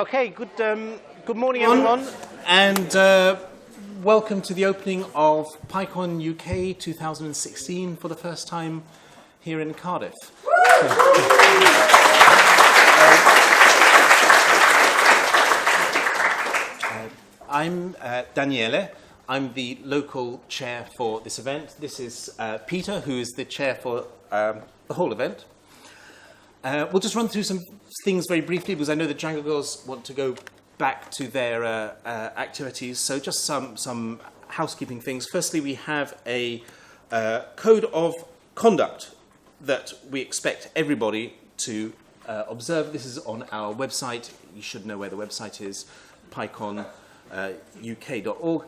Okay, good morning, everyone. And welcome to the opening of Pycon UK 2016 for the first time here in Cardiff. I'm Danielle. I'm the local chair for this event. This is Peter, who is the chair for the whole event. We'll just run through some things very briefly because I know the Django Girls want to go back to their activities. So just some housekeeping things. Firstly, we have a code of conduct that we expect everybody to observe. This is on our website. You should know where the website is, pyconuk.org.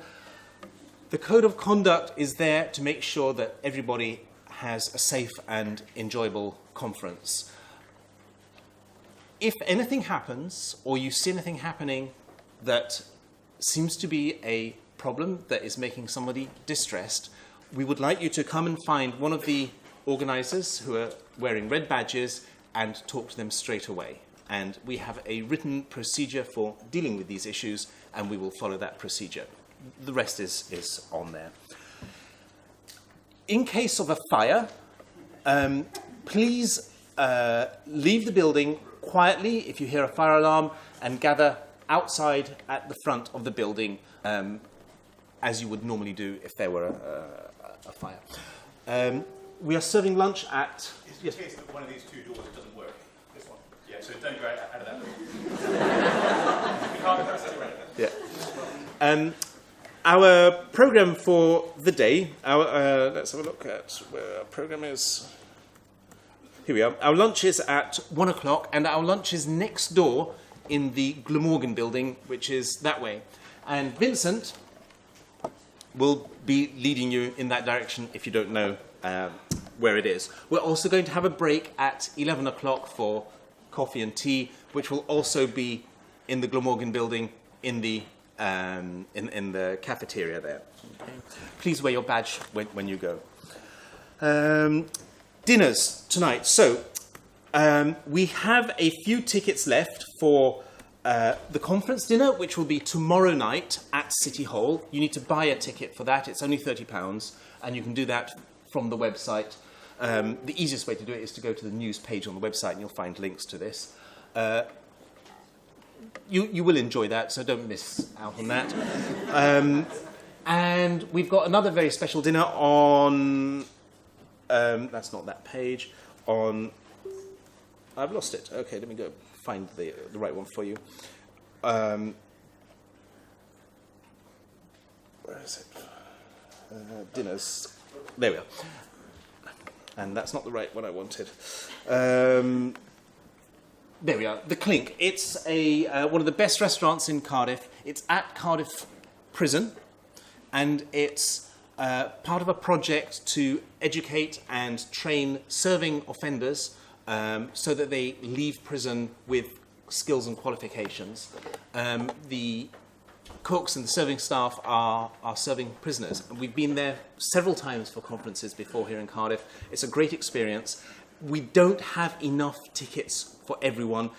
The code of conduct is there to make sure that everybody has a safe and enjoyable conference. If anything happens, or you see anything happening that seems to be a problem that is making somebody distressed, we would like you to come and find one of the organisers who are wearing red badges and talk to them straight away. And we have a written procedure for dealing with these issues, and we will follow that procedure. The rest is on there. In case of a fire, please leave the building quietly if you hear a fire alarm and gather outside at the front of the building as you would normally do if there were a fire. We are serving lunch at... In case that one of these two doors doesn't work. This one. Yeah, so don't go out of that door. We can't press it right. Yeah. Our programme for the day, let's have a look at where our programme is. Here we are. Our lunch is at 1 o'clock, and our lunch is next door in the Glamorgan building, which is that way. And Vincent will be leading you in that direction if you don't know where it is. We're also going to have a break at 11 o'clock for coffee and tea, which will also be in the Glamorgan building in the cafeteria there. Okay. Please wear your badge when you go. Dinners tonight. So we have a few tickets left for the conference dinner, which will be tomorrow night at City Hall. You need to buy a ticket for that. It's only £30, and you can do that from the website. The easiest way to do it is to go to the news page on the website, and you'll find links to this. You will enjoy that, so don't miss out on that. And we've got another very special dinner on... that's not that page. I've lost it. Okay, let me go find the right one for you. Where is it? Dinners. There we are. And that's not the right one I wanted. There we are. The Clink. It's one of the best restaurants in Cardiff. It's at Cardiff Prison, and it's part of a project to educate and train serving offenders so that they leave prison with skills and qualifications. The cooks and the serving staff are serving prisoners. And we've been there several times for conferences before here in Cardiff. It's a great experience. We don't have enough tickets for everyone.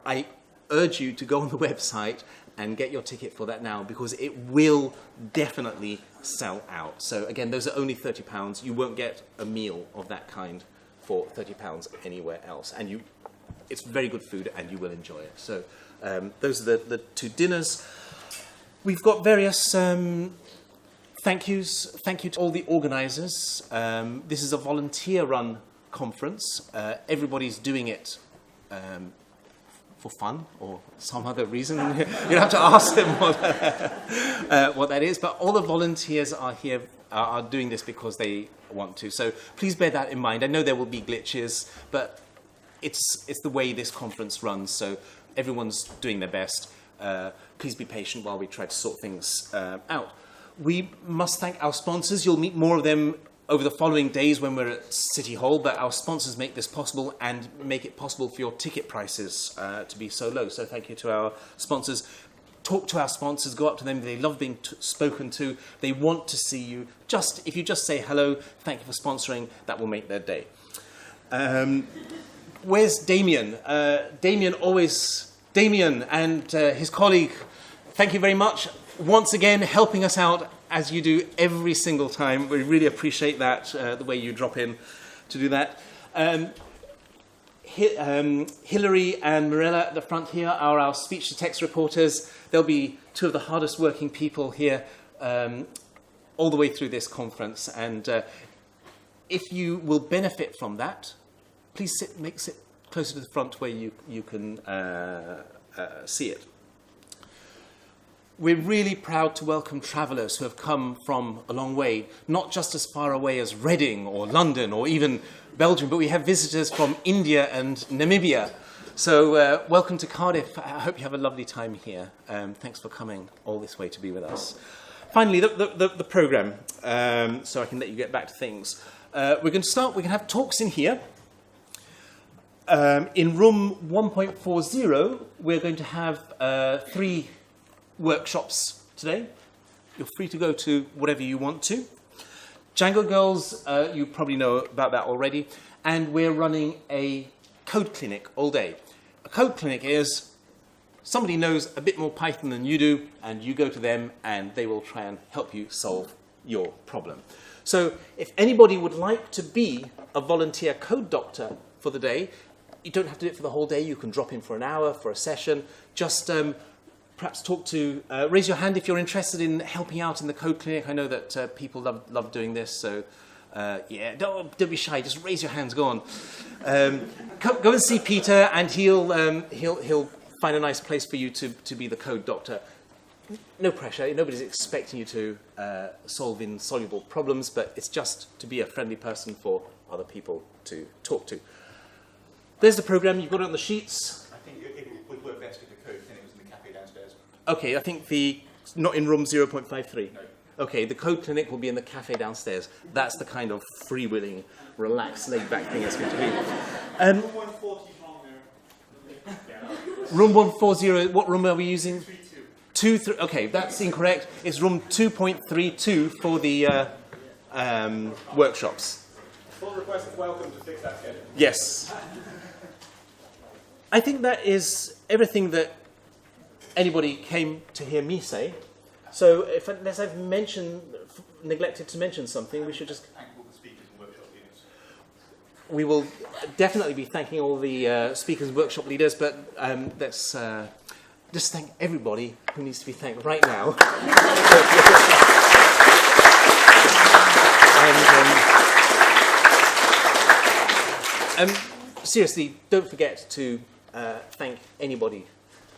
I urge you to go on the website and get your ticket for that now, because it will definitely sell out. So again, those are only £30. You won't get a meal of that kind for £30 anywhere else. And it's very good food, and you will enjoy it. So those are the two dinners. We've got various thank yous. Thank you to all the organisers. This is a volunteer-run conference. Everybody's doing it for fun or some other reason. You'll have to ask them what that is. But all the volunteers are here, are doing this because they want to. So please bear that in mind. I know there will be glitches, but it's the way this conference runs. So everyone's doing their best. Please be patient while we try to sort things out. We must thank our sponsors. You'll meet more of them over the following days when we're at City Hall, but our sponsors make this possible and make it possible for your ticket prices to be so low. So thank you to our sponsors. Talk to our sponsors, go up to them. They love being spoken to. They want to see you. If you just say hello, thank you for sponsoring, that will make their day. Where's Damien? Damien always Damien and his colleague, thank you very much. Once again, helping us out as you do every single time. We really appreciate that, the way you drop in to do that. Hilary and Mirella at the front here are our speech-to-text reporters. They'll be two of the hardest working people here all the way through this conference. And if you will benefit from that, please sit closer to the front where you can see it. We're really proud to welcome travellers who have come from a long way, not just as far away as Reading or London or even Belgium, but we have visitors from India and Namibia. So welcome to Cardiff. I hope you have a lovely time here. Thanks for coming all this way to be with us. Finally, the programme, so I can let you get back to things. We're going to start, we're going to have talks in here. In room 1.40, we're going to have 3 workshops today. You're free to go to whatever you want to. Django Girls, you probably know about that already. And we're running a code clinic all day. A code clinic is somebody knows a bit more Python than you do, and you go to them and they will try and help you solve your problem. So if anybody would like to be a volunteer code doctor for the day, you don't have to do it for the whole day. You can drop in for an hour, for a session. Just perhaps talk to, raise your hand if you're interested in helping out in the code clinic. I know that people love doing this, so yeah, don't be shy. Just raise your hands. Go on. Go and see Peter, and he'll find a nice place for you to be the code doctor. No pressure. Nobody's expecting you to solve insoluble problems, but it's just to be a friendly person for other people to talk to. There's the program. You've got it on the sheets. I think it would work best if the code clinic was in the cafe downstairs. Okay, I think not in room 0.53. No. Okay, the code clinic will be in the cafe downstairs. That's the kind of freewheeling, relaxed, laid-back thing it's going to be. Room 140 is wrong there. Room 140, what room are we using? 232. Okay, that's incorrect. It's room 2.32 for the workshops. Full request is welcome to fix that schedule. Yes. I think that is everything that anybody came to hear me say. So unless I've neglected to mention something, we should just... Thank all the speakers and workshop leaders. We will definitely be thanking all the speakers and workshop leaders, but let's just thank everybody who needs to be thanked right now. And seriously, don't forget to thank anybody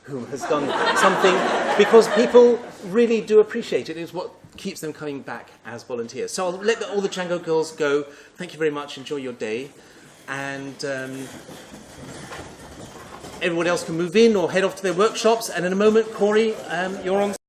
who has done something, because people really do appreciate it. It's what keeps them coming back as volunteers. So I'll let all the Django girls go. Thank you very much. Enjoy your day. And everyone else can move in or head off to their workshops. And in a moment, Corey, you're on.